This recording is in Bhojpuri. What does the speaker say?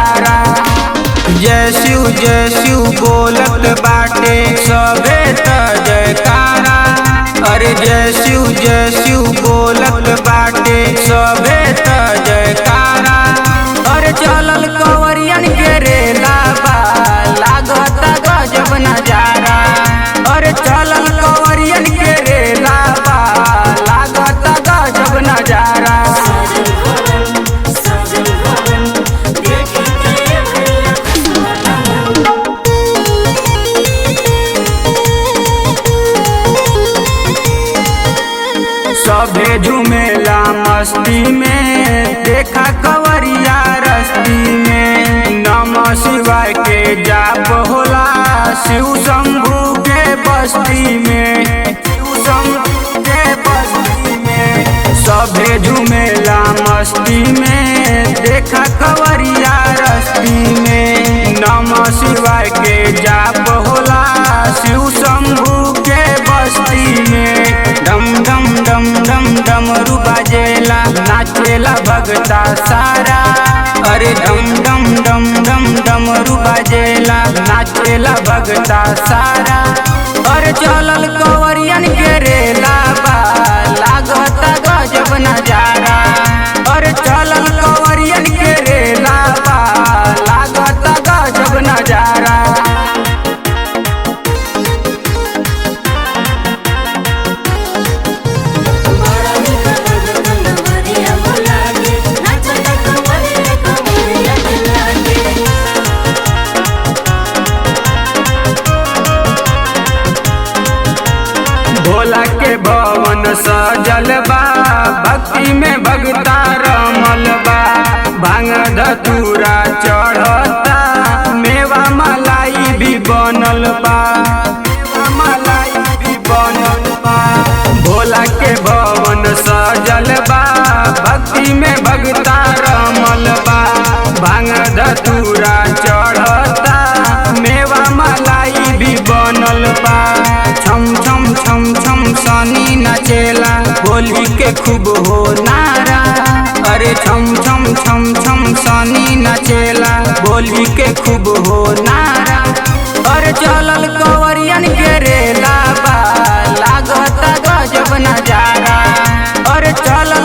नजारा। जय शिव बोलत बाटे सबे त जयकारा। अरे जय शिव बोलत बाटे सबे त जयकारा। अरे चलल कंवरियन के रेला बा लागत गजब नजारा। अरे चलल कंवरियन के रेला बा लागत गजब नजारा। सभे झूमेला मस्ती में देखा कंवरिया रस्ती में। नमः शिवाय के जाप होला शिव शंभू के बस्ती में। शिव शंभू के बस्ती में सभे झूमेला मस्ती में देखा कंवरिया रस्ती में। नमः शिवाय के जाप होला शिव शंभू के बस्ती में। डम डम डम डम डमरू बाजेला नाचेला भगता सारा। अरे डम डम डम डम डमरू बाजेला नाचेला भगता सारा। अरे चलल कंवरियन के रेला बा लागत गजब नजारा। अरे चलल कंवरियन के रेला बा लागत गजब नजारा। भोला के भवन सजल बा भक्ति में भगता रमल बा। भांग धतूरा चढ़ता मेवा मलाई भी बनल बा। मेवा मलाई भी बनल बा। भोला के भवन सजल बा भक्ति में भगता रमल बा। भांग धतूरा चढ़ता मेवा मलाई भी बनल बा। छम छम छम छम सनी नचेला बोली के खूब हो नारा। अरे छम छम छम छम सनी नचेला बोली के खूब हो नारा। अरे चलल कंवरियन के रेला बा लागत गजब नजारा। अरे चलल